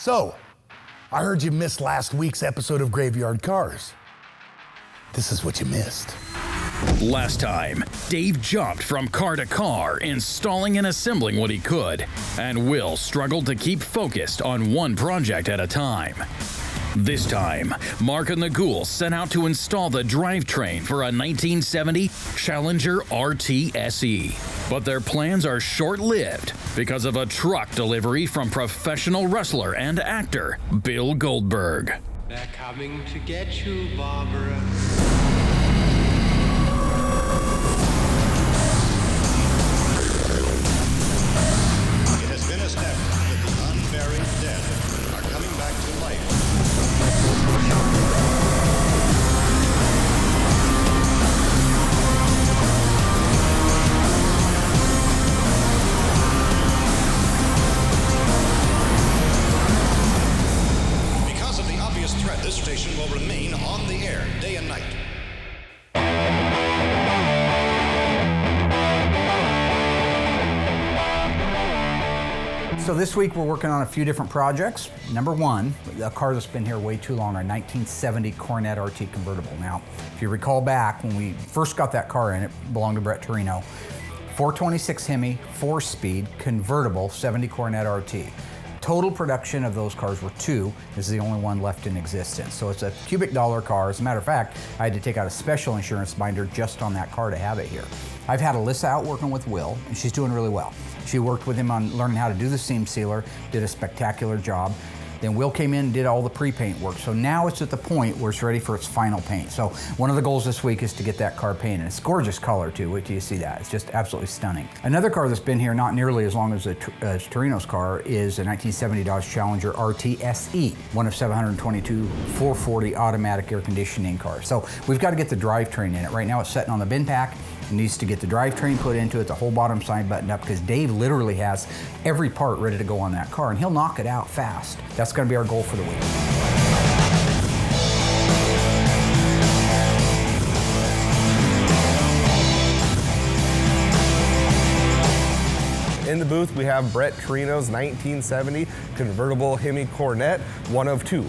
So, I heard you missed last week's episode of Graveyard Carz. This is what you missed. Last time, Dave jumped from car to car, installing and assembling what he could, and Will struggled to keep focused on one project at a time. This time, Mark and the Ghouls set out to install the drivetrain for a 1970 Challenger RT SE. But their plans are short-lived because of a truck delivery from professional wrestler and actor Bill Goldberg. They're coming to get you, Barbara. It has been established that the unburied dead are coming back to life. Because of the obvious threat, this station will remain on the air day and night. So this week we're working on a few different projects. Number one, a car that's been here way too long, our 1970 Coronet RT convertible. Now, if you recall back when we first got that car in, it belonged to Brett Torino. 426 Hemi, 4-speed, convertible, 70 Coronet RT. Total production of those cars were 2. This is the only one left in existence. So it's a cubic dollar car. As a matter of fact, I had to take out a special insurance binder just on that car to have it here. I've had Alyssa out working with Will, and she's doing really well. She worked with him on learning how to do the seam sealer, did a spectacular job. Then Will came in and did all the pre-paint work. So now it's at the point where it's ready for its final paint. So one of the goals this week is to get that car painted. It's a gorgeous color too, wait till you see that. It's just absolutely stunning. Another car that's been here not nearly as long as Torino's car is a 1970 Dodge Challenger RT SE, one of 722 440 automatic air conditioning cars. So we've got to get the drivetrain in it. Right now it's sitting on the bin pack. It needs to get the drivetrain put into it, the whole bottom side buttoned up, because Dave literally has every part ready to go on that car, and he'll knock it out fast. That's going to be our goal for the week. In the booth, we have Brett Torino's 1970 convertible Hemi Coronet, one of 2.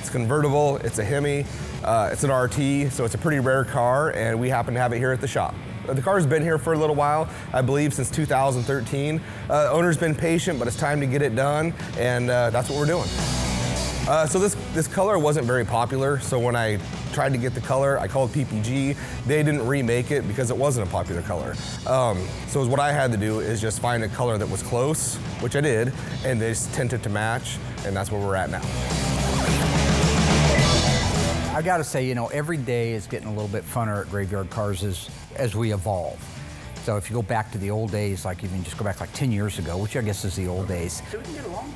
It's convertible, it's a Hemi, it's an RT, so it's a pretty rare car, and we happen to have it here at the shop. The car's been here for a little while, I believe since 2013. Owner's been patient, but it's time to get it done, and that's what we're doing. So this color wasn't very popular, so when I tried to get the color, I called PPG. They didn't remake it because it wasn't a popular color. So what I had to do is just find a color that was close, which I did, and they just tint it to match, and that's where we're at now. I gotta say, you know, every day is getting a little bit funner at Graveyard Carz as we evolve. So if you go back to the old days, like even just go back like 10 years ago, which I guess is the old days. So we can get along.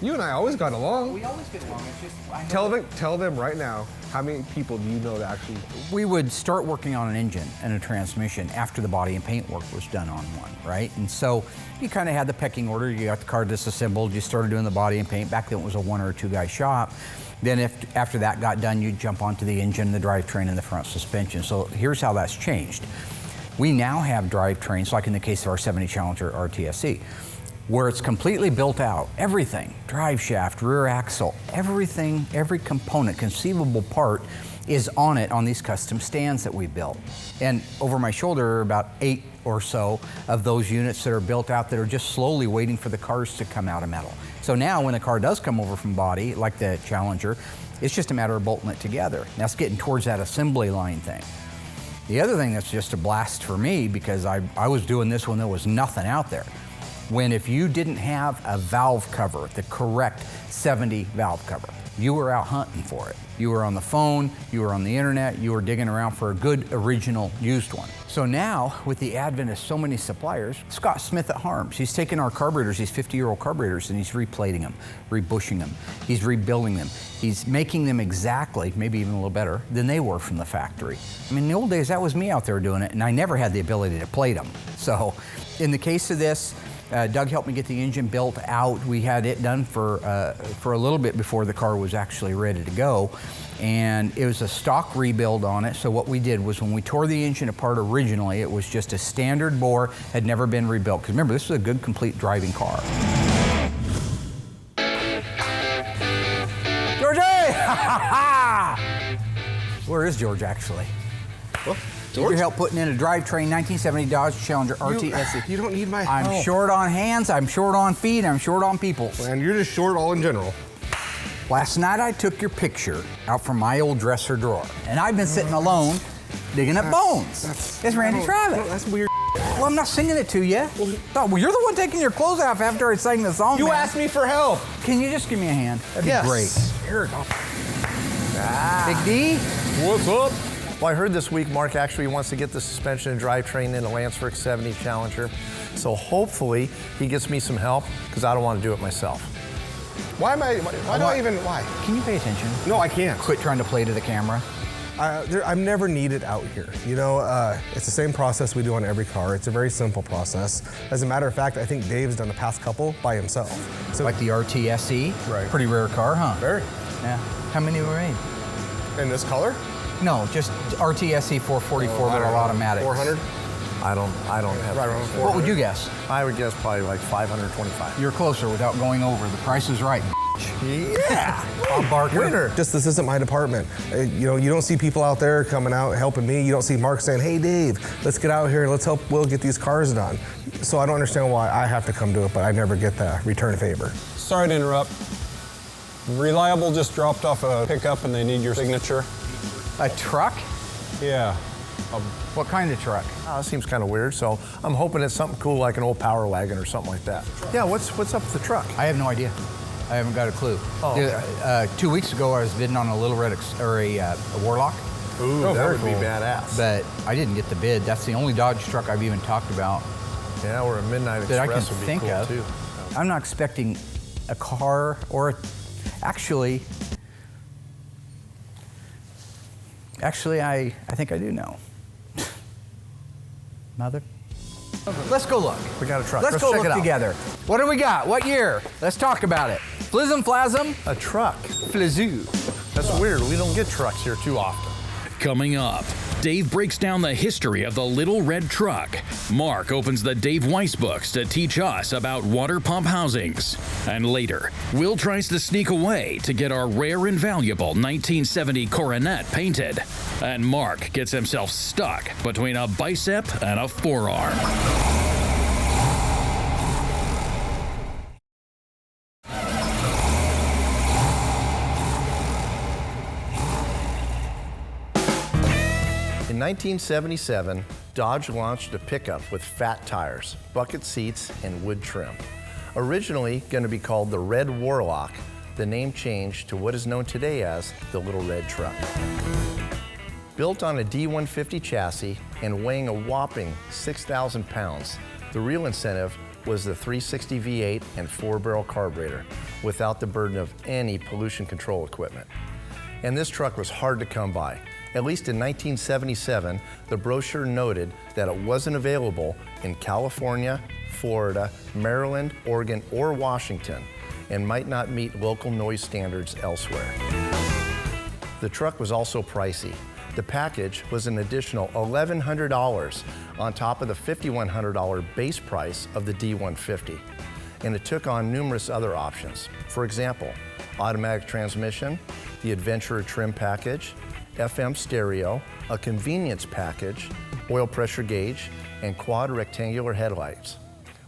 You and I always got along. We always get along. It's just Tell them right now, how many people do you know that actually? We would start working on an engine and a transmission after the body and paint work was done on one, right? And so you kind of had the pecking order. You got the car disassembled, you started doing the body and paint. Back then it was a 1 or 2 guy shop. Then after that got done, you'd jump onto the engine, the drivetrain, and the front suspension. So here's how that's changed. We now have drivetrains, like in the case of our 70 Challenger RTSE, where it's completely built out. Everything, drive shaft, rear axle, everything, every component, conceivable part is on it on these custom stands that we built. And over my shoulder are about 8 or so of those units that are built out that are just slowly waiting for the cars to come out of metal. So now when the car does come over from body, like the Challenger, it's just a matter of bolting it together. That's getting towards that assembly line thing. The other thing that's just a blast for me, because I was doing this when there was nothing out there. When if you didn't have a valve cover, the correct 70 valve cover, you were out hunting for it. You were on the phone, you were on the internet, you were digging around for a good original used one. So now, with the advent of so many suppliers, Scott Smith at Harms, he's taking our carburetors, these 50-year-old carburetors, and he's replating them, rebushing them, he's rebuilding them. He's making them exactly, maybe even a little better, than they were from the factory. I mean, in the old days, that was me out there doing it, and I never had the ability to plate them. So, in the case of this, Doug helped me get the engine built out. We had it done for a little bit before the car was actually ready to go. And it was a stock rebuild on it. So what we did was when we tore the engine apart originally, it was just a standard bore, had never been rebuilt. Because remember, this was a good, complete driving car. Where is George, actually? Well, George? Your help putting in a drivetrain 1970 Dodge Challenger RTSE. You don't need my I'm help. short on hands, I'm short on feet, I'm short on people. And you're just short all in general. Last night I took your picture out from my old dresser drawer, and I've been sitting alone digging up bones. It's Randy Travis. That's weird. Well, I'm not singing it to you. Well, you're the one taking your clothes off after I sang the song. You man. asked me for help. Can you just give me a hand? That'd be great. Here we go. Big D? What's up? Well, I heard this week Mark actually wants to get the suspension and drivetrain in a Landsberg 70 Challenger. So hopefully he gets me some help, because I don't want to do it myself. Why why? Can you pay attention? No, I can't. Quit trying to play to the camera. I'm never needed out here. You know, it's the same process we do on every car. It's a very simple process. As a matter of fact, I think Dave's done the past couple by himself. So, Like the RTSE? Right. Pretty rare car, huh? Very. Yeah. How many were made? In this color? No, just RTSE 444, but all automatics. 400? I don't have. Right around 400. What would you guess? I would guess probably like 525. You're closer without going over. The price is right. Yeah. Bob Barker. Winner. Just this isn't my department. You know, you don't see people out there coming out helping me. You don't see Mark saying, "Hey, Dave, let's get out here and let's help Will get these cars done." So I don't understand why I have to come do it, but I never get the return favor. Sorry to interrupt. Reliable just dropped off a pickup and they need your signature. A truck? Yeah. What kind of truck? Oh, that seems kind of weird. So I'm hoping it's something cool like an old Power Wagon or something like that. Yeah. What's up with the truck? I have no idea. I haven't got a clue. Oh, okay. 2 weeks ago, I was bidding on a Little Red a Warlock, Ooh, that would be badass. but I didn't get the bid. That's the only Dodge truck I've even talked about Yeah, or a Midnight that I can Express would be think cool of. too. I'm not expecting a car actually, I think I do know. Mother? Let's go look. We got a truck. Let's go check it look out. together. What do we got? What year? Let's talk about it. Flism Flasm? A truck. Flizoo. That's weird. We don't get trucks here too often. Coming up, Dave breaks down the history of the Little Red Truck. Mark opens the Dave Weiss books to teach us about water pump housings. And later, Will tries to sneak away to get our rare and valuable 1970 Coronet painted. And Mark gets himself stuck between a bicep and a forearm. In 1977, Dodge launched a pickup with fat tires, bucket seats, and wood trim. Originally going to be called the Red Warlock, the name changed to what is known today as the Little Red Truck. Built on a D150 chassis and weighing a whopping 6,000 pounds, the real incentive was the 360 V8 and 4-barrel carburetor without the burden of any pollution control equipment. And this truck was hard to come by. At least in 1977, the brochure noted that it wasn't available in California, Florida, Maryland, Oregon, or Washington, and might not meet local noise standards elsewhere. The truck was also pricey. The package was an additional $1,100 on top of the $5,100 base price of the D150. And it took on numerous other options. For example, automatic transmission, the Adventurer trim package, FM stereo, a convenience package, oil pressure gauge, and quad rectangular headlights.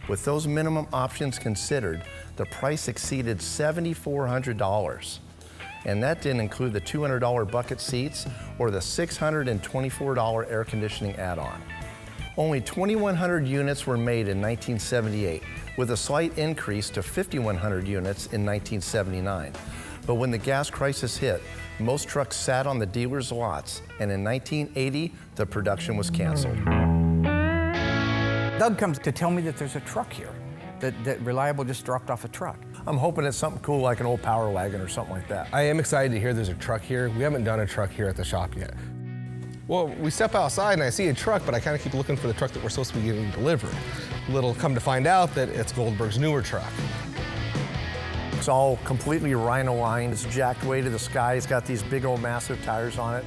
With those minimum options considered, the price exceeded $7,400. And that didn't include the $200 bucket seats or the $624 air conditioning add-on. Only 2,100 units were made in 1978, with a slight increase to 5,100 units in 1979. But when the gas crisis hit, most trucks sat on the dealers' lots, and in 1980, the production was canceled. Doug comes to tell me that there's a truck here, that Reliable just dropped off a truck. I'm hoping it's something cool like an old Power Wagon or something like that. I am excited to hear there's a truck here. We haven't done a truck here at the shop yet. Well, we step outside and I see a truck, but I kind of keep looking for the truck that we're supposed to be getting delivered. Little come to find out that it's Goldberg's newer truck. It's all completely rhino lined. It's jacked way to the sky. It's got these big old massive tires on it.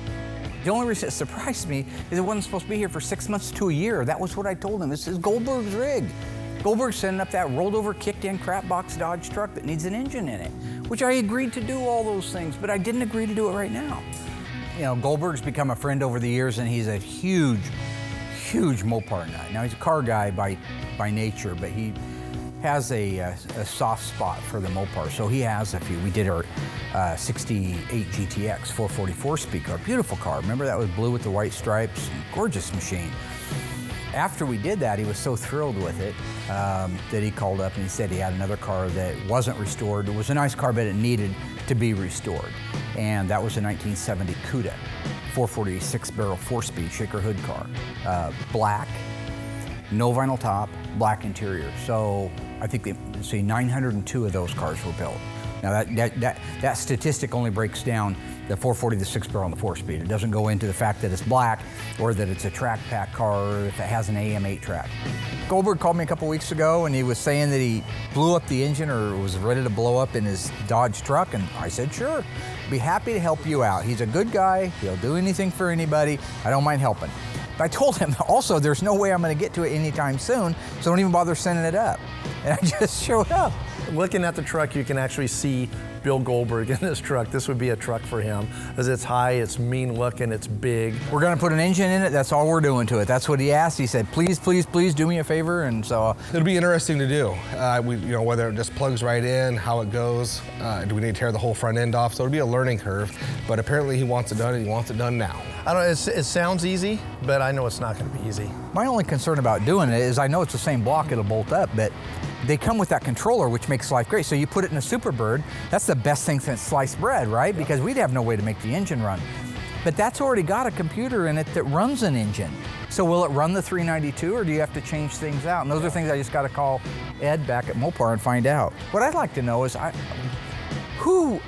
The only reason it surprised me is it wasn't supposed to be here for 6 months to a year. That was what I told him. This is Goldberg's rig. Goldberg's sending up that rolled over, kicked in crap box Dodge truck that needs an engine in it, which I agreed to do all those things, but I didn't agree to do it right now. You know, Goldberg's become a friend over the years, and he's a huge Mopar nut. Now, he's a car guy by nature, but he has a soft spot for the Mopar. So he has a few. We did our 68 GTX 444 speed car. Beautiful car. Remember, that was blue with the white stripes? Gorgeous machine. After we did that, he was so thrilled with it that he called up and he said he had another car that wasn't restored. It was a nice car, but it needed to be restored. And that was a 1970 Cuda, 446 barrel 4-speed shaker hood car. Black, no vinyl top, black interior. So I think 902 of those cars were built. Now that statistic only breaks down the 440, the 6-barrel, and the 4-speed. It doesn't go into the fact that it's black or that it's a track pack car or if it has an AM8 track. Goldberg called me a couple weeks ago and he was saying that he blew up the engine or was ready to blow up in his Dodge truck, and I said, sure, be happy to help you out. He's a good guy, he'll do anything for anybody, I don't mind helping. But I told him also there's no way I'm gonna get to it anytime soon, so don't even bother sending it up. And I just showed up. Looking at the truck, you can actually see Bill Goldberg in this truck. This would be a truck for him, as it's high, it's mean looking, it's big. We're gonna put an engine in it, that's all we're doing to it. That's what he asked. He said, please, please, please do me a favor, and so. It'll be interesting to do. Whether it just plugs right in, how it goes, do we need to tear the whole front end off? So it'll be a learning curve, but apparently he wants it done and he wants it done now. I don't know, it sounds easy, but I know it's not gonna be easy. My only concern about doing it is I know it's the same block, it'll bolt up, but they come with that controller, which makes life great. So you put it in a Superbird, that's the best thing since sliced bread, right? Because we'd have no way to make the engine run. But that's already got a computer in it that runs an engine. So will it run the 392 or do you have to change things out? And those are things I just gotta call Ed back at Mopar and find out. What I'd like to know is who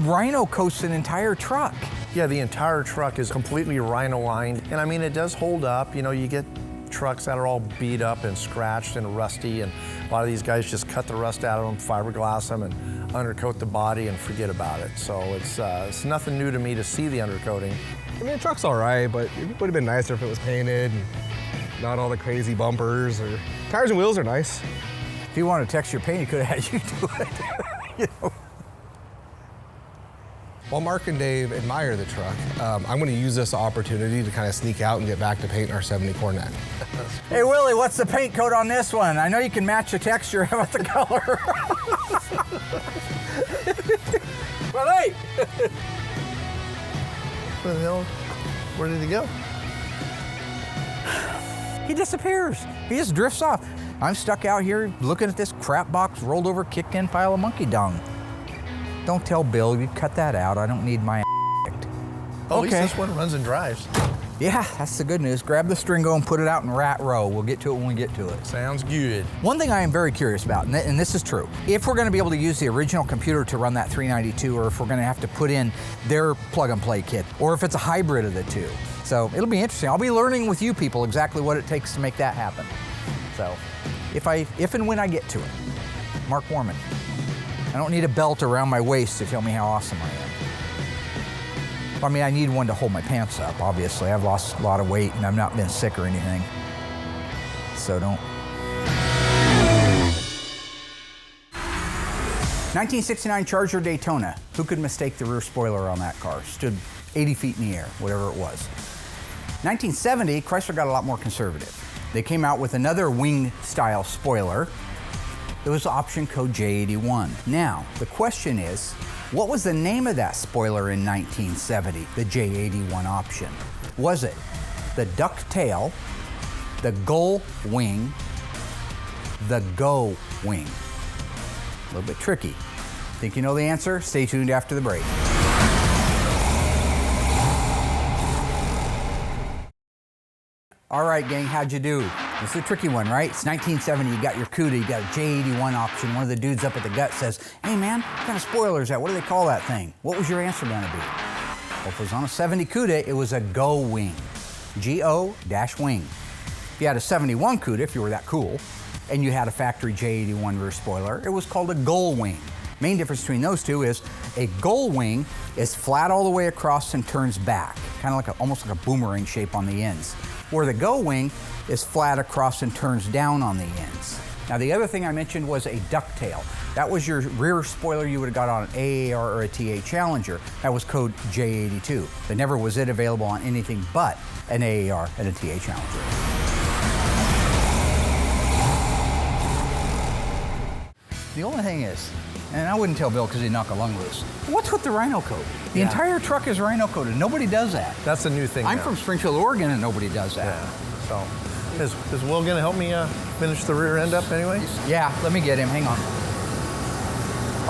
rhino coats an entire truck? Yeah, the entire truck is completely rhino lined. And I mean, it does hold up. You know, you get trucks that are all beat up and scratched and rusty, and a lot of these guys just cut the rust out of them, fiberglass them, and undercoat the body and forget about it. So it's nothing new to me to see the undercoating. I mean, the truck's all right, but it would have been nicer if it was painted and not all the crazy bumpers. Or tires and wheels are nice. If you wanted to text your paint, he could have had you do it. You know? While Mark and Dave admire the truck, I'm going to use this opportunity to kind of sneak out and get back to painting our 70 Cornet. Hey Willie, what's the paint coat on this one? I know you can match the texture. How about the color? Willie! Where the hell? Where did he go? He disappears. He just drifts off. I'm stuck out here looking at this crap box, rolled over, kicked in pile of monkey dung. Don't tell Bill, you cut that out. I don't need my kicked. At least this one runs and drives. Yeah, that's the good news. Grab the stringo and put it out in rat row. We'll get to it when we get to it. Sounds good. One thing I am very curious about, and this is true, if we're gonna be able to use the original computer to run that 392, or if we're gonna have to put in their plug and play kit, or if it's a hybrid of the two. So it'll be interesting. I'll be learning with you people exactly what it takes to make that happen. So if and when I get to it, Mark Worman. I don't need a belt around my waist to tell me how awesome I am. I mean, I need one to hold my pants up, obviously. I've lost a lot of weight and I've not been sick or anything. So don't. 1969 Charger Daytona. Who could mistake the rear spoiler on that car? Stood 80 feet in the air, whatever it was. 1970, Chrysler got a lot more conservative. They came out with another wing-style spoiler. It was option code J81. Now, the question is, what was the name of that spoiler in 1970, the J81 option? Was it the duck tail, the gull wing, the go wing? A little bit tricky. Think you know the answer? Stay tuned after the break. All right, gang, how'd you do? This is a tricky one, right? It's 1970, you got your CUDA, you got a J81 option. One of the dudes up at the gut says, hey man, what kind of spoiler is that? What do they call that thing? What was your answer gonna be? Well, if it was on a 70 CUDA, it was a go wing. G-O-wing. If you had a 71 CUDA, if you were that cool, and you had a factory J81 rear spoiler, it was called a gull wing. Main difference between those two is a gull wing is flat all the way across and turns back, kind of like almost like a boomerang shape on the ends. Where the go wing is flat across and turns down on the ends. Now the other thing I mentioned was a ducktail. That was your rear spoiler you would have got on an AAR or a TA Challenger. That was code J82. But never was it available on anything but an AAR and a TA Challenger. The only thing is, and I wouldn't tell Bill because he'd knock a lung loose, what's with the rhino coat? The entire truck is rhino coated. Nobody does that. That's a new thing I'm now. from Springfield, Oregon, and nobody does that. Yeah, so is Will gonna help me finish the rear end up anyway? Yeah, let me get him, hang on.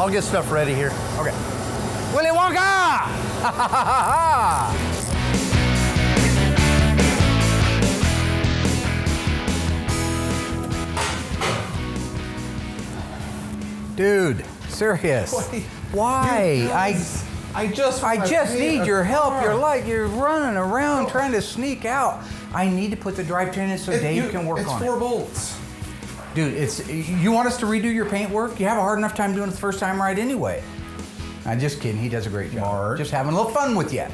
I'll get stuff ready here. Okay. Willy Wonka! Dude, serious. Why? I just need your help. You're running around trying to sneak out. I need to put the drivetrain in so Dave can work on it. It's 4 bolts. Dude, you want us to redo your paint work? You have a hard enough time doing it the first time right anyway. I'm just kidding, he does a great job. Mark. Just having a little fun with you.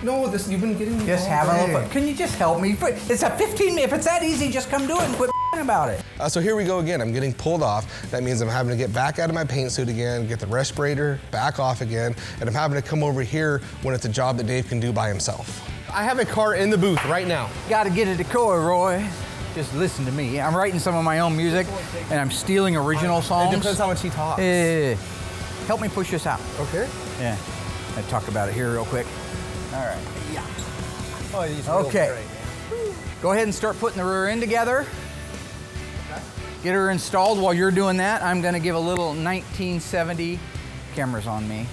No, you've been getting me Just all having a day. little fun. Can you just help me? It's a 15 minute, if it's that easy, just come do it and quit about it. So here we go again. I'm getting pulled off. That means I'm having to get back out of my paint suit again, get the respirator back off again, and I'm having to come over here when it's a job that Dave can do by himself. I have a car in the booth right now. Gotta get a decoy, Roy. Just listen to me. I'm writing some of my own music, and I'm stealing original songs. It depends how much he talks. Help me push this out. Okay. Yeah. I'll talk about it here real quick. All right. Yeah. Oh, he's Okay. Go ahead and start putting the rear end together. Get her installed. While you're doing that, I'm gonna give a little 1970, cameras on me,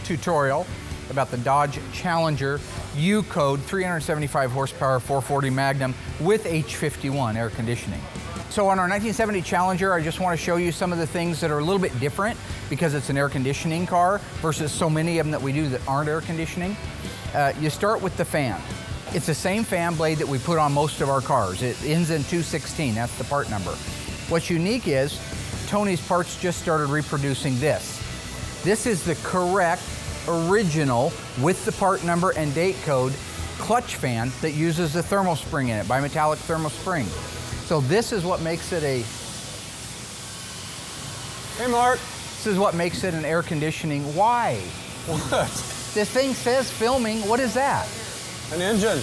tutorial about the Dodge Challenger U code 375 horsepower 440 Magnum with H51 air conditioning. So on our 1970 Challenger, I just want to show you some of the things that are a little bit different because it's an air conditioning car versus so many of them that we do that aren't air conditioning. You start with the fan. It's the same fan blade that we put on most of our cars. It ends in 216, that's the part number. What's unique is Tony's Parts just started reproducing this. This is the correct, original, with the part number and date code, clutch fan that uses the thermal spring in it, bimetallic thermal spring. So this is what makes it a... Hey, Mark. This is what makes it an air conditioning. Why? What? This thing says filming. What is that? An engine.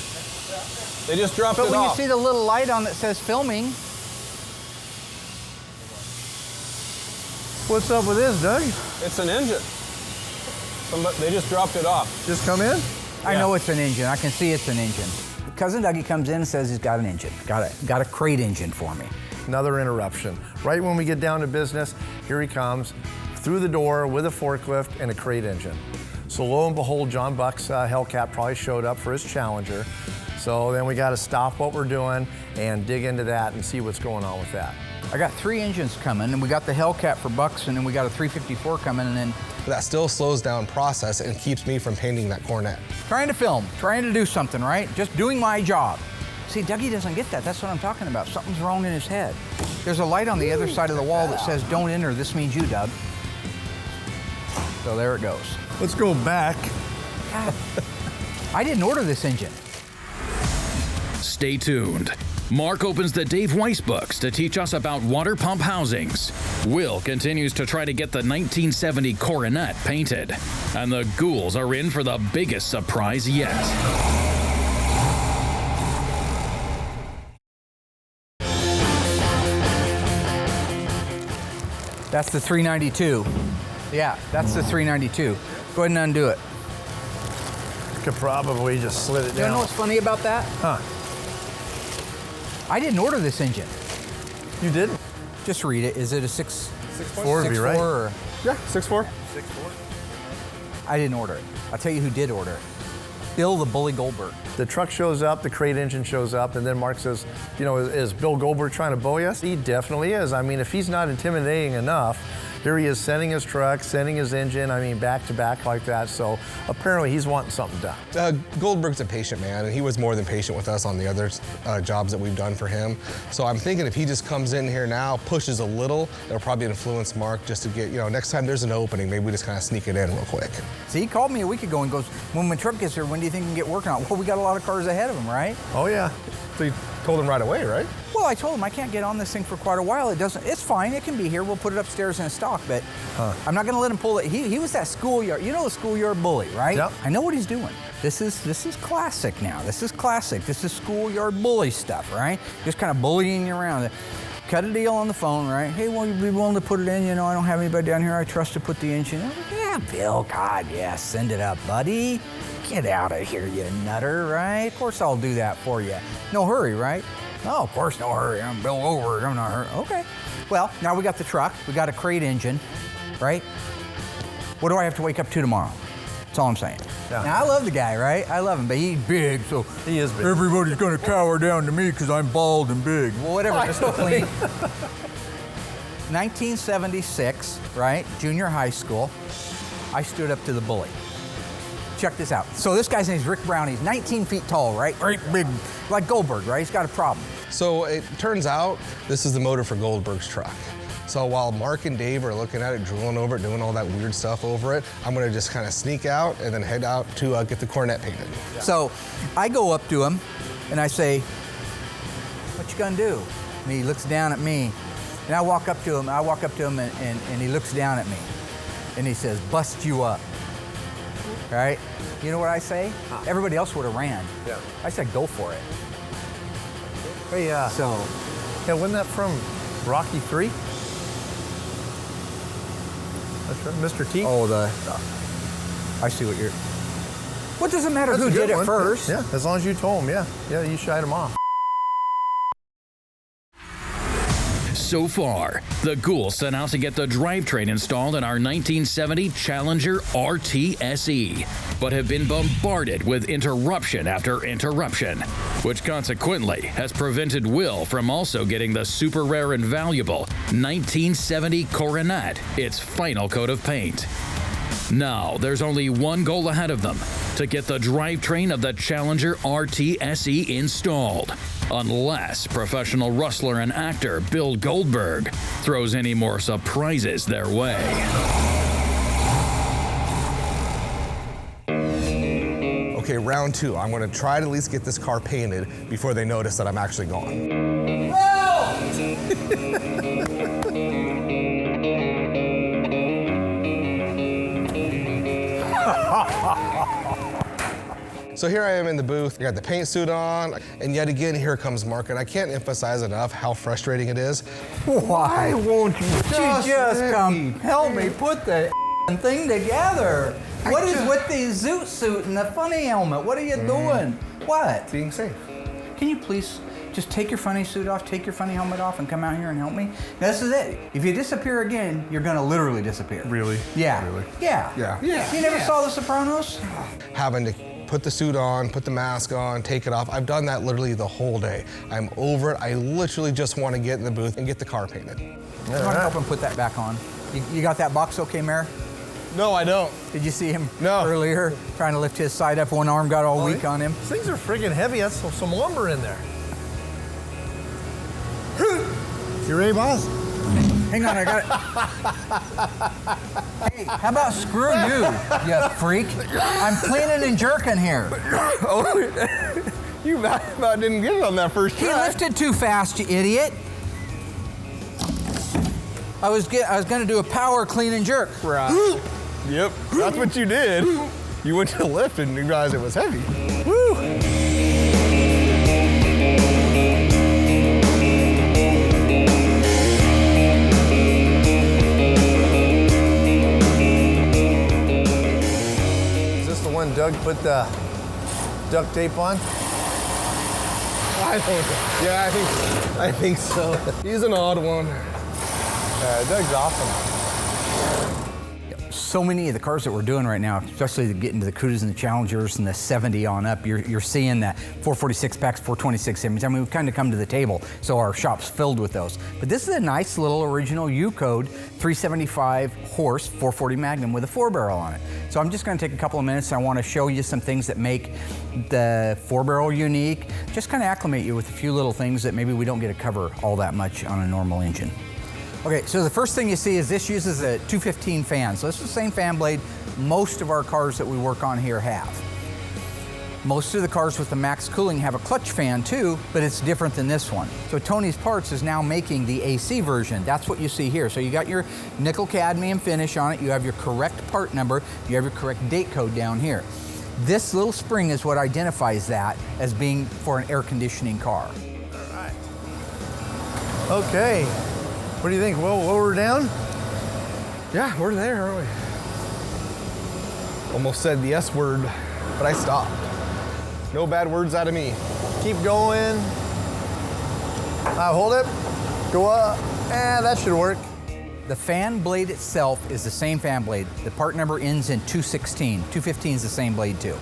They just dropped But it when off. you see the little light on that says filming, What's up with this, Doug? It's an engine. They just dropped it off. Just come in? I know it's an engine. I can see it's an engine. Cousin Dougie comes in and says he's got an engine. Got a crate engine for me. Another interruption. Right when we get down to business, here he comes through the door with a forklift and a crate engine. So lo and behold, John Buck's Hellcat probably showed up for his Challenger. So then we got to stop what we're doing and dig into that and see what's going on with that. I got 3 engines coming, and we got the Hellcat for Bucks, and then we got a 354 coming, and then That still slows down process and keeps me from painting that cornet. trying to film, trying to do something, right? Just doing my job. See, Dougie doesn't get that. That's what I'm talking about. Something's wrong in his head. There's a light on the other side of the wall that says, don't enter. This means you, Doug. So there it goes. Let's go back. God. I didn't order this engine. Stay tuned. Mark opens the Dave Weiss books to teach us about water pump housings. Will continues to try to get the 1970 Coronet painted. And the ghouls are in for the biggest surprise yet. That's the 392. Yeah, that's the 392. Go ahead and undo it. Could probably just slid it You know down. what's funny about that? Huh? I didn't order this engine. You didn't? Just read it. Is it a 6.4 to be right. or Yeah, 6.4. I didn't order it. I'll tell you who did order it. Bill the Bully Goldberg. The truck shows up, the crate engine shows up, and then Mark says, you know, is Bill Goldberg trying to bully us? He definitely is. I mean, if he's not intimidating enough, here he is sending his truck, sending his engine, I mean, back to back like that. So apparently he's wanting something done. Goldberg's a patient man, and he was more than patient with us on the other jobs that we've done for him. So I'm thinking if he just comes in here now, pushes a little, it'll probably influence Mark just to get, you know, next time there's an opening, maybe we just kind of sneak it in real quick. See, he called me a week ago and goes, when my truck gets here, when do you think we can get working on it? Well, we got a lot of cars ahead of him, right? Oh yeah. obviously told him right away, right? Well, I told him I can't get on this thing for quite a while. It's fine, it can be here. We'll put it upstairs in a stock, but I'm not gonna let him pull it. He was that schoolyard, you know, the schoolyard bully, right? Yep. I know what he's doing. This is classic now. This is classic. This is schoolyard bully stuff, right? Just kind of bullying you around. Cut a deal on the phone, right? Hey, will you be willing to put it in? You know, I don't have anybody down here I trust to put the engine in. Yeah, Bill, God, yeah, send it up, buddy. Get out of here, you nutter, right? Of course I'll do that for you. No hurry, right? No, of course, no hurry. I'm Bill Goldberg. I'm not hurry. Okay. Well, now we got the truck. We got a crate engine, right? What do I have to wake up to tomorrow? That's all I'm saying. Yeah. Now, I love the guy, right? I love him, but he's big, so He is big. everybody's gonna cower down to me because I'm bald and big. Well, whatever, just clean. 1976, right? Junior high school. I stood up to the bully. Check this out. So this guy's name is Rick Brown. He's 19 feet tall, right? Great big, like Goldberg, right? He's got a problem. So it turns out this is the motor for Goldberg's truck. So while Mark and Dave are looking at it, drooling over it, doing all that weird stuff over it, I'm gonna just kind of sneak out and then head out to get the cornet painted. Yeah. So I go up to him and I say, "What you gonna do?" And he looks down at me. And I walk up to him and he looks down at me. And he says, "Bust you up." Right? You know what I say? Everybody else would have ran. Yeah. I said, "Go for it." Hey, So, yeah, wasn't that from Rocky 3? That's right, Mr. T. I see what you're. What does it matter That's who a good did it one. first? Yeah, as long as you told him, yeah, you shied him off. So far, the ghouls set out to get the drivetrain installed in our 1970 Challenger RTSE, but have been bombarded with interruption after interruption, which consequently has prevented Will from also getting the super rare and valuable 1970 Coronet, its final coat of paint. Now, there's only one goal ahead of them, to get the drivetrain of the Challenger RTSE installed, unless professional rustler and actor Bill Goldberg throws any more surprises their way. Okay, round two. I'm gonna try to at least get this car painted before they notice that I'm actually gone. So here I am in the booth, I got the paint suit on, and yet again, here comes Mark, and I can't emphasize enough how frustrating it is. Why won't you just come help me put the thing together? What is with the zoot suit and the funny helmet? What are you doing? What? Being safe. Can you please just take your funny suit off, take your funny helmet off, and come out here and help me? This is it. If you disappear again, you're gonna literally disappear. Really? Yeah. Really? Yeah. Yeah. You never saw The Sopranos? Having to put the suit on, put the mask on, take it off. I've done that literally the whole day. I'm over it. I literally just want to get in the booth and get the car painted. You want to help him put that back on? You got that box okay, Mayor? No, I don't. Did you see him No. earlier trying to lift his side up? One arm got all weak on him. These things are friggin' heavy. That's some lumber in there. You ready, boss? Hang on, I got it. Hey, how about screw you, you freak? I'm cleaning and jerking here. You about didn't get it on that first He try. lifted too fast, you idiot. I was gonna do a power clean and jerk. Right. Yep, that's what you did. You went to the lift and you realized it was heavy. Woo! When Doug put the duct tape on? I don't know. Yeah, I think so. He's an odd one. Doug's awesome. So many of the cars that we're doing right now, especially getting to the Cudas and the Challengers and the 70 on up, you're seeing that 446 packs, 426 Hemis. I mean, we've kind of come to the table, so our shop's filled with those. But this is a nice little original U-Code 375 horse 440 Magnum with a 4-barrel on it. So I'm just going to take a couple of minutes and I want to show you some things that make the 4-barrel unique, just kind of acclimate you with a few little things that maybe we don't get to cover all that much on a normal engine. Okay, so the first thing you see is this uses a 215 fan. So this is the same fan blade most of our cars that we work on here have. Most of the cars with the max cooling have a clutch fan too, but it's different than this one. So Tony's Parts is now making the AC version. That's what you see here. So you got your nickel cadmium finish on it, you have your correct part number, you have your correct date code down here. This little spring is what identifies that as being for an air conditioning car. All right. Okay. What do you think? Well, we're down? Yeah, we're there, aren't we? Almost said the S word, but I stopped. No bad words out of me. Keep going. Hold it. Go up. And that should work. The fan blade itself is the same fan blade. The part number ends in 216. 215 is the same blade too.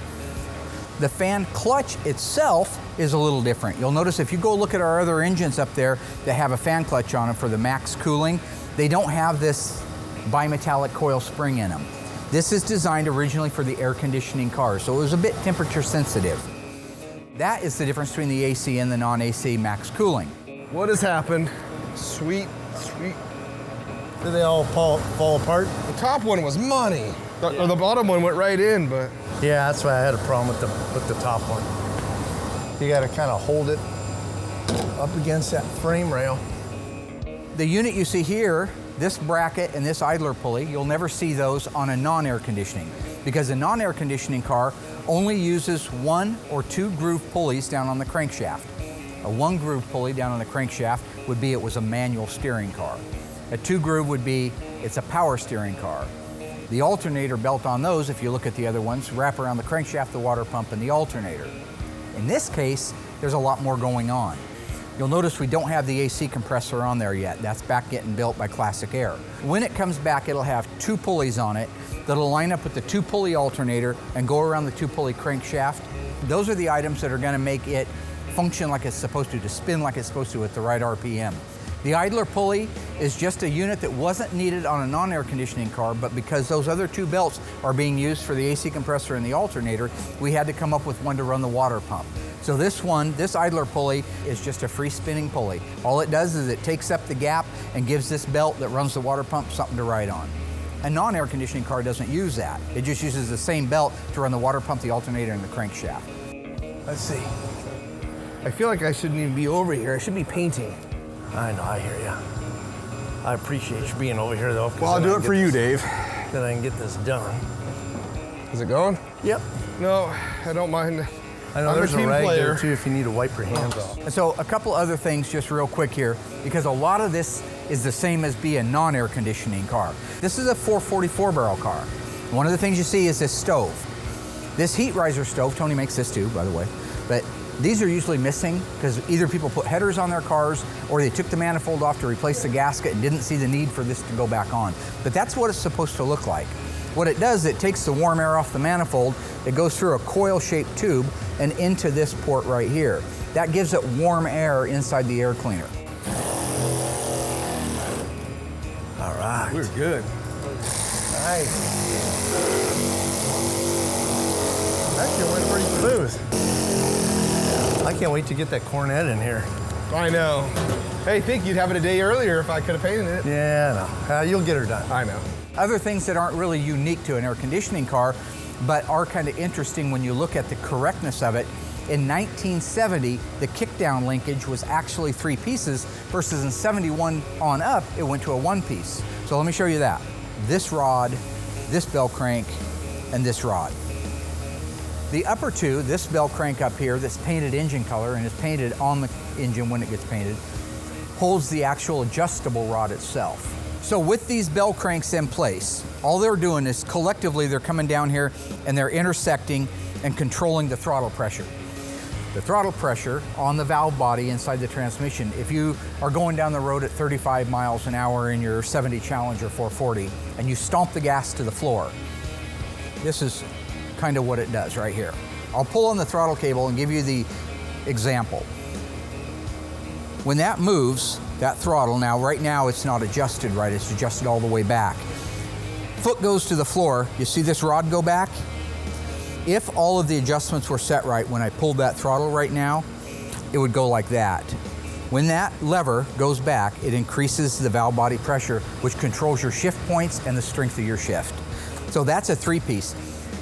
The fan clutch itself is a little different. You'll notice if you go look at our other engines up there that have a fan clutch on them for the max cooling, they don't have this bimetallic coil spring in them. This is designed originally for the air conditioning cars, so it was a bit temperature sensitive. That is the difference between the AC and the non-AC max cooling. What has happened? Sweet, sweet. Did they all fall apart? The top one was money. Or the bottom one went right in, but. Yeah, that's why I had a problem with the top one. You got to kind of hold it up against that frame rail. The unit you see here, this bracket and this idler pulley, you'll never see those on a non-air conditioning because a non-air conditioning car only uses 1 or 2 groove pulleys down on the crankshaft. A 1 groove pulley down on the crankshaft would be it was a manual steering car. A 2 groove would be it's a power steering car. The alternator belt on those, if you look at the other ones, wrap around the crankshaft, the water pump, and the alternator. In this case, there's a lot more going on. You'll notice we don't have the AC compressor on there yet. That's back getting built by Classic Air. When it comes back, it'll have 2 pulleys on it that'll line up with the 2-pulley alternator and go around the 2-pulley crankshaft. Those are the items that are gonna make it function like it's supposed to spin like it's supposed to at the right RPM. The idler pulley is just a unit that wasn't needed on a non-air conditioning car, but because those other 2 belts are being used for the AC compressor and the alternator, we had to come up with one to run the water pump. So this idler pulley is just a free spinning pulley. All it does is it takes up the gap and gives this belt that runs the water pump something to ride on. A non-air conditioning car doesn't use that. It just uses the same belt to run the water pump, the alternator, and the crankshaft. Let's see. I feel like I shouldn't even be over here. I should be painting. I know, I hear you. I appreciate you being over here though. Well, I'll do it for you, Dave. Then I can get this done. Is it going? Yep. No, I don't mind. I know there's a rag there too if you need to wipe your hands off. And so a couple other things just real quick here, because a lot of this is the same as being a non-air conditioning car. This is a 444 barrel car. One of the things you see is this stove. This heat riser stove, Tony makes this too, by the way, but these are usually missing because either people put headers on their cars or they took the manifold off to replace the gasket and didn't see the need for this to go back on. But that's what it's supposed to look like. What it does, it takes the warm air off the manifold, it goes through a coil-shaped tube and into this port right here. That gives it warm air inside the air cleaner. All right. We're good. Nice. Actually, went pretty smooth. I can't wait to get that cornet in here. I know. Hey, think you'd have it a day earlier if I could have painted it. Yeah, I know. You'll get her done. I know. Other things that aren't really unique to an air conditioning car, but are kind of interesting when you look at the correctness of it. In 1970, the kickdown linkage was actually 3 pieces, versus in 71 on up, it went to a 1-piece. So let me show you that. This rod, this bell crank, and this rod. The upper 2, this bell crank up here that's painted engine color and is painted on the engine when it gets painted, holds the actual adjustable rod itself. So with these bell cranks in place, all they're doing is collectively they're coming down here and they're intersecting and controlling the throttle pressure. The throttle pressure on the valve body inside the transmission, if you are going down the road at 35 miles an hour in your 70 Challenger 440 and you stomp the gas to the floor, this is kind of what it does right here. I'll pull on the throttle cable and give you the example. When that moves, that throttle, now right now it's not adjusted right, it's adjusted all the way back. Foot goes to the floor, you see this rod go back? If all of the adjustments were set right when I pulled that throttle right now, it would go like that. When that lever goes back, it increases the valve body pressure, which controls your shift points and the strength of your shift. So that's a 3-piece.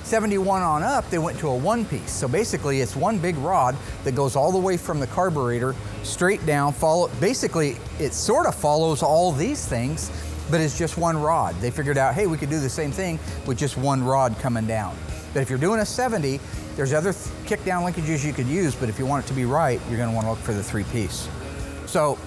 71 on up, they went to a one-piece. So basically, it's one big rod that goes all the way from the carburetor straight down. Basically, it sort of follows all these things, but it's just one rod. They figured out, hey, we could do the same thing with just one rod coming down. But if you're doing a 70, there's other kick-down linkages you could use, but if you want it to be right, you're going to want to look for the three-piece. So,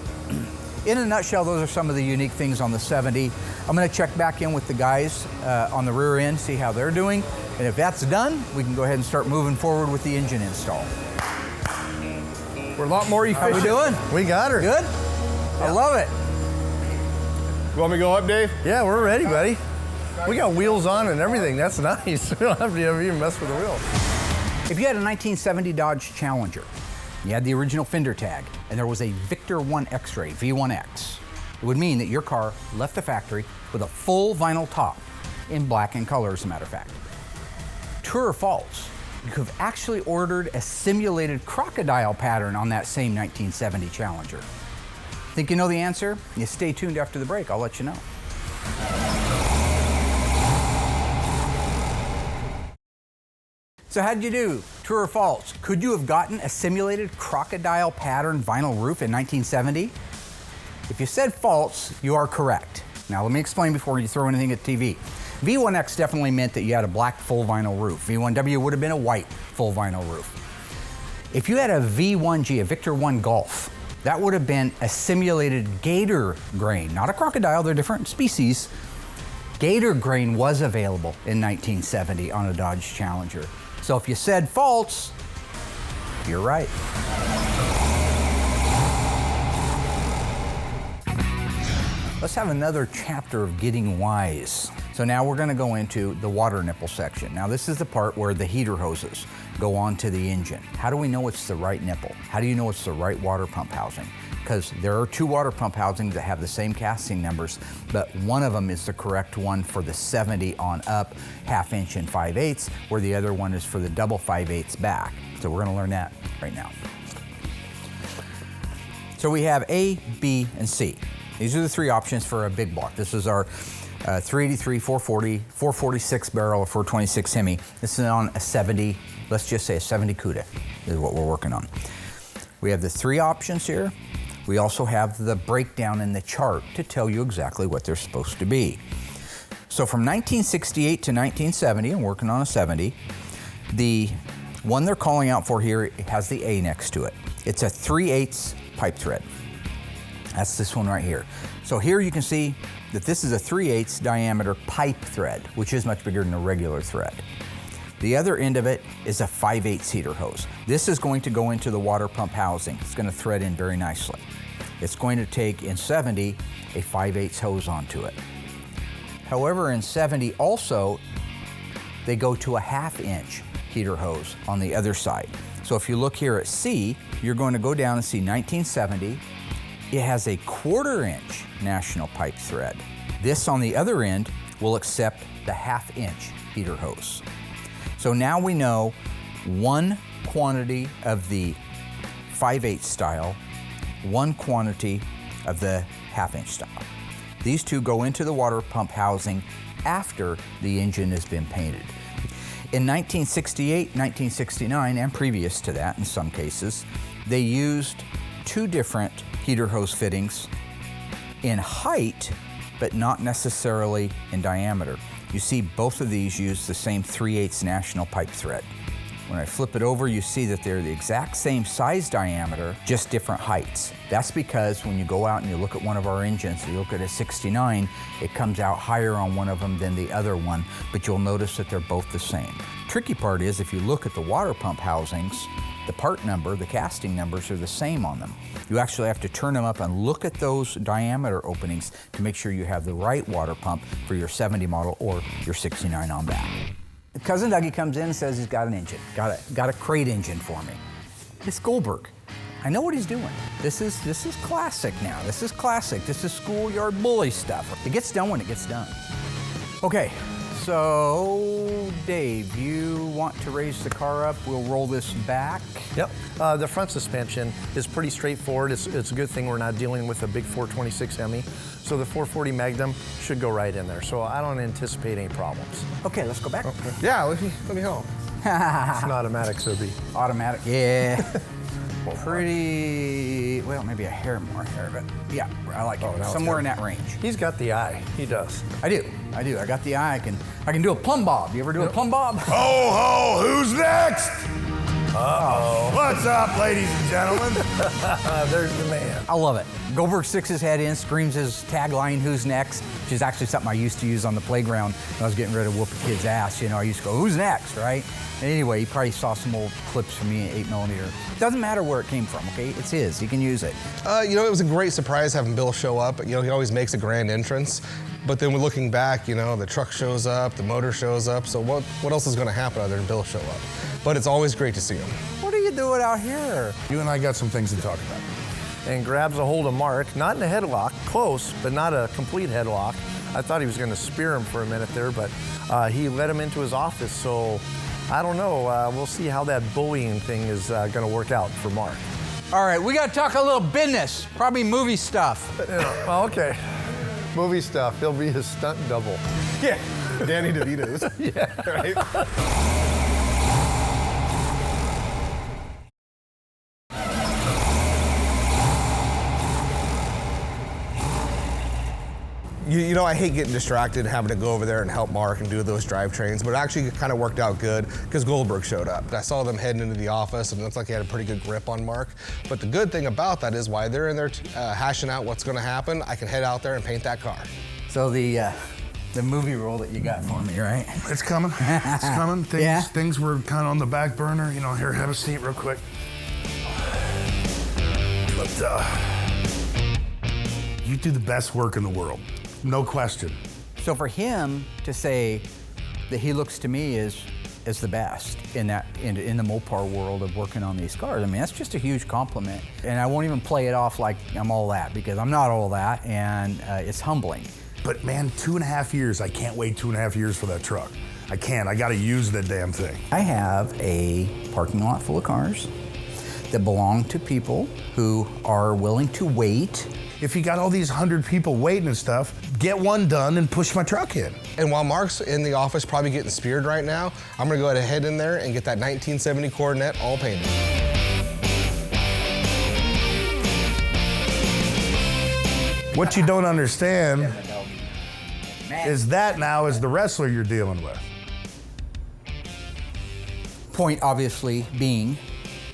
in a nutshell, those are some of the unique things on the 70. I'm going to check back in with the guys on the rear end, see how they're doing. And if that's done, we can go ahead and start moving forward with the engine install. We're a lot more efficient. How we doing? We got her. Good? I love it. You want me to go up, Dave? Yeah, we're ready, buddy. We got wheels on and everything. That's nice. We don't have to even mess with the wheel. If you had a 1970 Dodge Challenger, you had the original fender tag, and there was a Victor 1 X-Ray, V1X, it would mean that your car left the factory with a full vinyl top in black in color, as a matter of fact. True or false, you could have actually ordered a simulated crocodile pattern on that same 1970 Challenger. Think you know the answer? You stay tuned after the break, I'll let you know. So how'd you do? True or false? Could you have gotten a simulated crocodile pattern vinyl roof in 1970? If you said false, you are correct. Now let me explain before you throw anything at TV. V1X definitely meant that you had a black full vinyl roof. V1W would have been a white full vinyl roof. If you had a V1G, a Victor 1 Golf, that would have been a simulated gator grain, not a crocodile, they're different species. Gator grain was available in 1970 on a Dodge Challenger. So if you said false, you're right. Let's have another chapter of getting wise. So now we're gonna go into the water nipple section. Now this is the part where the heater hoses go onto the engine. How do we know it's the right nipple? How do you know it's the right water pump housing? Because there are two water pump housings that have the same casting numbers, but one of them is the correct one for the 70 on up, 1/2 inch and 5/8, where the other one is for the double 5/8 back. So we're gonna learn that right now. So we have A, B, and C. These are the three options for a big block. This is our 383, 440, 446 barrel, or 426 Hemi. This is on a 70, let's just say a 70 CUDA is what we're working on. We have the three options here. We also have the breakdown in the chart to tell you exactly what they're supposed to be. So from 1968 to 1970, I'm working on a 70. The one they're calling out for here has the A next to it. It's a 3/8 pipe thread. That's this one right here. So here you can see that this is a 3/8 diameter pipe thread, which is much bigger than a regular thread. The other end of it is a 5/8 heater hose. This is going to go into the water pump housing. It's going to thread in very nicely. It's going to take, in 70, a 5/8 hose onto it. However, in 70 also, they go to a 1/2 inch heater hose on the other side. So if you look here at C, you're going to go down and see 1970. It has a 1/4 inch national pipe thread. This on the other end will accept the 1/2 inch heater hose. So now we know one quantity of the 5/8 style, one quantity of the 1/2 inch style. These two go into the water pump housing after the engine has been painted. In 1968, 1969, and previous to that in some cases, they used two different heater hose fittings in height, but not necessarily in diameter. You see both of these use the same 3/8 national pipe thread. When I flip it over, you see that they're the exact same size diameter, just different heights. That's because when you go out and you look at one of our engines, you look at a 69, it comes out higher on one of them than the other one, but you'll notice that they're both the same. Tricky part is if you look at the water pump housings, the part number, the casting numbers are the same on them. You actually have to turn them up and look at those diameter openings to make sure you have the right water pump for your 70 model or your 69 on back. Cousin Dougie comes in and says he's got an engine, got a crate engine for me. It's Goldberg. I know what he's doing. This is classic now. This is classic. This is schoolyard bully stuff. It gets done when it gets done. Okay, So, Dave, you want to raise the car up? We'll roll this back. Yep. The front suspension is pretty straightforward. It's a good thing we're not dealing with a big 426 Hemi. So the 440 Magnum should go right in there. So I don't anticipate any problems. Okay, let's go back. Okay. Yeah, let me help. It's an automatic, so it'd be. Automatic, yeah. Pretty, well, maybe a hair more here, but yeah, I like it. Somewhere in that range. He's got the eye. He does. I do. I got the eye. I can do a plumb bob. You ever do a plumb bob? Ho, ho, who's next? Uh-oh. What's up, ladies and gentlemen? There's the man. I love it. Goldberg sticks his head in, screams his tagline, "Who's next?" which is actually something I used to use on the playground when I was getting ready to whoop a kid's ass. You know, I used to go, "Who's next?" right? And anyway, he probably saw some old clips from me in 8mm. Doesn't matter where it came from, okay? It's his. He can use it. You know, it was a great surprise having Bill show up. You know, he always makes a grand entrance. But then we're looking back, you know, the truck shows up, the motor shows up. So what else is going to happen other than Bill show up? But it's always great to see him. What are you doing out here? You and I got some things to talk about. And grabs a hold of Mark, not in a headlock, close, but not a complete headlock. I thought he was going to spear him for a minute there, but he led him into his office. So I don't know. We'll see how that bullying thing is going to work out for Mark. All right, we got to talk a little business, probably movie stuff. Well, okay. Movie stuff. He'll be his stunt double. Yeah, Danny DeVito's. Yeah. Right? You know, I hate getting distracted, having to go over there and help Mark and do those drivetrains, but it actually kind of worked out good because Goldberg showed up. I saw them heading into the office, and it looked like he had a pretty good grip on Mark. But the good thing about that is while they're in there hashing out what's going to happen, I can head out there and paint that car. So the movie role that you got for me, right? It's coming. It's coming. Things were kind of on the back burner. You know, here, have a seat real quick. But you do the best work in the world. No question. So for him to say that he looks to me as the best in the Mopar world of working on these cars, I mean, that's just a huge compliment. And I won't even play it off like I'm all that, because I'm not all that, and it's humbling. But man, 2.5 years, I can't wait 2.5 years for that truck. I can't, I gotta use that damn thing. I have a parking lot full of cars that belong to people who are willing to wait. If you got all these 100 people waiting and stuff, get one done and push my truck in. And while Mark's in the office probably getting speared right now, I'm gonna go ahead and head in there and get that 1970 Coronet all painted. What you don't understand is that now is the wrestler you're dealing with. Point obviously being,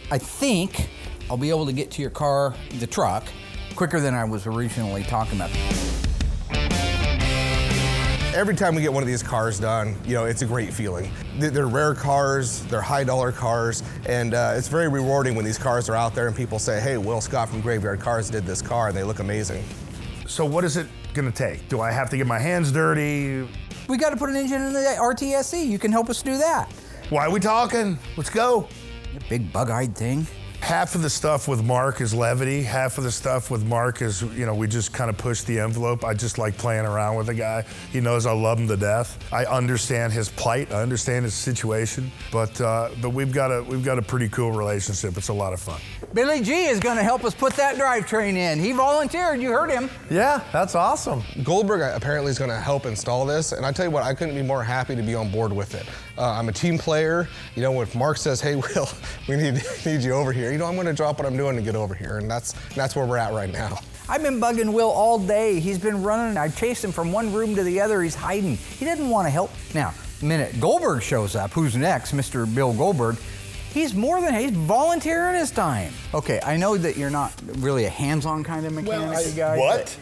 I think I'll be able to get to your car, the truck, quicker than I was originally talking about. Every time we get one of these cars done, you know, it's a great feeling. They're rare cars, they're high dollar cars, and it's very rewarding when these cars are out there and people say, hey, Will Scott from Graveyard Carz did this car, and they look amazing. So what is it gonna take? Do I have to get my hands dirty? We got to put an engine in the RTSE. You can help us do that. Why are we talking? Let's go. You big bug-eyed thing. Half of the stuff with Mark is levity. Half of the stuff with Mark is, you know, we just kind of push the envelope. I just like playing around with the guy. He knows I love him to death. I understand his plight. I understand his situation. But we've got a pretty cool relationship. It's a lot of fun. Billy G is going to help us put that drivetrain in. He volunteered. You heard him. Yeah, that's awesome. Goldberg apparently is going to help install this, and I tell you what, I couldn't be more happy to be on board with it. I'm a team player. You know, if Mark says, hey, Will, we need you over here, you know, I'm going to drop what I'm doing to get over here, and that's where we're at right now. I've been bugging Will all day. He's been running. I've chased him from one room to the other. He's hiding. He doesn't want to help. Now, the minute Goldberg shows up, who's next? Mr. Bill Goldberg. He's volunteering his time. Okay, I know that you're not really a hands-on kind of mechanic, guy. What?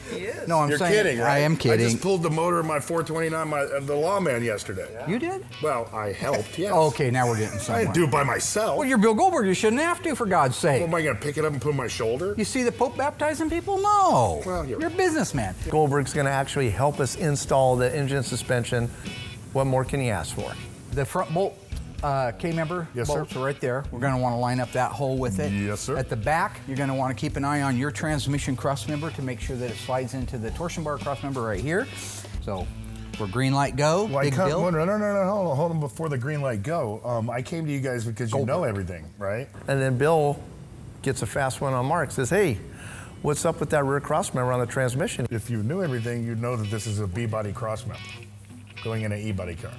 No, I'm You're saying, kidding, right? I am kidding. I just pulled the motor of my 429, the lawman yesterday. You did? Well, I helped, yes. Okay, now we're getting I somewhere. didn't do it by myself. Well, you're Bill Goldberg. You shouldn't have to, for God's sake. Well, am I going to pick it up and put it on my shoulder? You see the Pope baptizing people? No. Well, you're a businessman. Goldberg's going to actually help us install the engine suspension. What more can you ask for? The front bolt K-member Yes, bolts sir. are right there. We're going to want to line up that hole with it. Yes, sir. At the back, you're going to want to keep an eye on your transmission cross member to make sure that it slides into the torsion bar cross member right here. So Where green light go, Well, Big Bill? No, hold on. Before the green light go, I came to you guys because you know everything, right? And then Bill gets a fast one on Mark, says, hey, what's up with that rear cross member on the transmission? If you knew everything, you'd know that this is a B-body cross member going in an E-body car.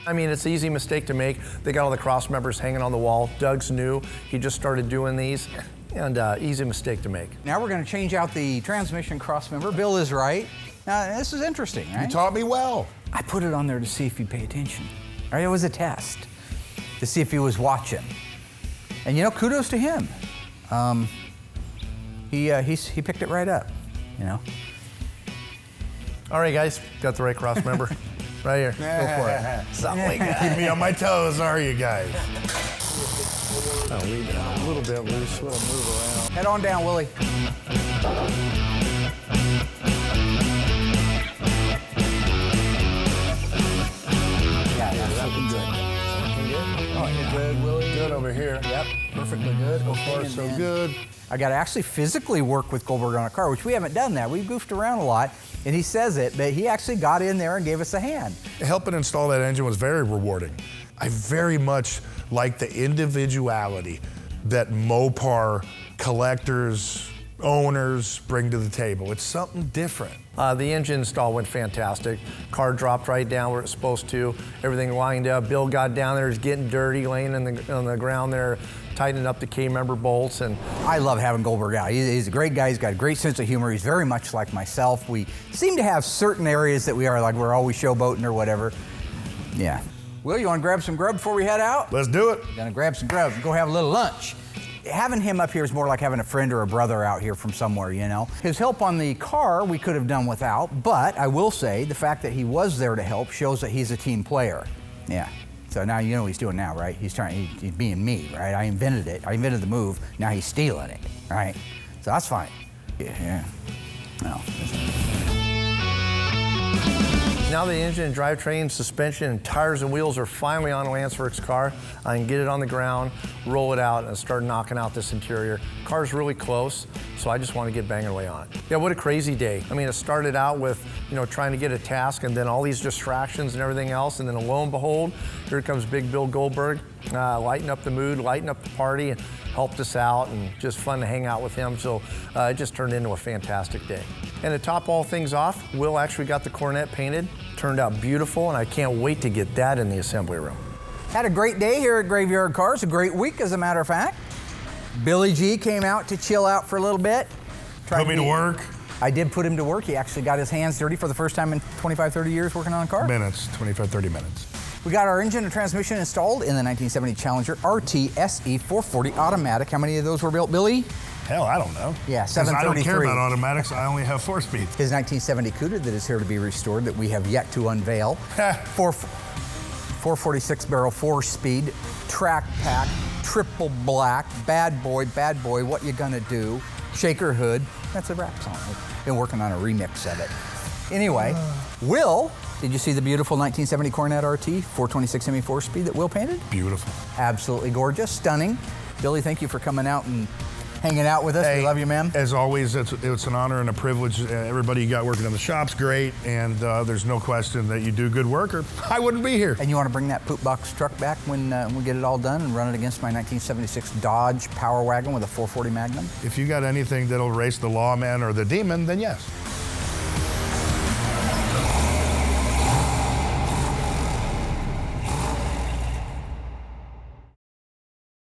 I mean, it's an easy mistake to make. They got all the cross members hanging on the wall. Doug's new. He just started doing these, and easy mistake to make. Now we're going to change out the transmission cross member. Bill is right. Now, this is interesting, right? You taught me well. I put it on there to see if you'd pay attention. All right, it was a test to see if he was watching. And you know, kudos to him. He picked it right up, you know. All right, guys, got the right cross member. Right here, go for it. Something like that. Keep me on my toes, are you guys? Oh, we got a little bit loose. We'll move around. Head on down, Willie. Looking good. Oh, yeah. Good, Willie. Good over here. Yep, perfectly good. So far, so good. I got to actually physically work with Goldberg on a car, which we haven't done that. We've goofed around a lot, and he says it, but he actually got in there and gave us a hand. Helping install that engine was very rewarding. I very much like the individuality that Mopar collectors, owners bring to the table. It's something different. The engine install went fantastic. Car dropped right down where it's supposed to. Everything lined up. Bill got down there, was getting dirty, laying on the ground there, tightening up the K-member bolts. And I love having Goldberg out. He's a great guy. He's got a great sense of humor. He's very much like myself. We seem to have certain areas that we are, like we're always showboating or whatever. Yeah. Will, you want to grab some grub before we head out? Let's do it. Gonna grab some grub and go have a little lunch. Having him up here is more like having a friend or a brother out here from somewhere, you know. His help on the car we could have done without, but I will say the fact that he was there to help shows that he's a team player. Yeah. So now you know what he's doing now, right? He's being me, right? I invented it. I invented the move. Now he's stealing it, right? So that's fine. Yeah. No. now the engine, drivetrain, suspension, and tires and wheels are finally on Lance Works' car. I can get it on the ground, roll it out, and start knocking out this interior. Car's really close, so I just want to get banging away on it. Yeah, what a crazy day. I mean, it started out with, trying to get a task and then all these distractions and everything else, and then lo and behold, here comes Big Bill Goldberg, lighten up the mood, lighten up the party, and helped us out, and just fun to hang out with him. So it just turned into a fantastic day. And to top all things off, Will actually got the Cornet painted. Turned out beautiful, and I can't wait to get that in the assembly room. Had a great day here at Graveyard Carz, a great week as a matter of fact. Billy G came out to chill out for a little bit. Put me to work. I did put him to work. He actually got his hands dirty for the first time in 25, 30 years working on a car. 25, 30 minutes. We got our engine and transmission installed in the 1970 Challenger RT SE 440 automatic. How many of those were built, Billy? Hell, I don't know. Yeah, 733. I don't care about 733. automatics. I only have 4-speed. His 1970 Cuda that is here to be restored that we have yet to unveil. 446 barrel, 4-speed, track pack, triple black, bad boy, what you gonna do? Shaker hood. That's a rap song. I've been working on a remix of it. Anyway, Will, did you see the beautiful 1970 Cornet RT 426 Hemi 4-speed that Will painted? Beautiful. Absolutely gorgeous, stunning. Billy, thank you for coming out and hanging out with us. Hey, we love you, man. As always, it's an honor and a privilege. Everybody you got working in the shop's great, and there's no question that you do good work, or I wouldn't be here. And you want to bring that poop box truck back when we get it all done and run it against my 1976 Dodge Power Wagon with a 440 Magnum? If you got anything that'll race the lawman or the demon, then yes.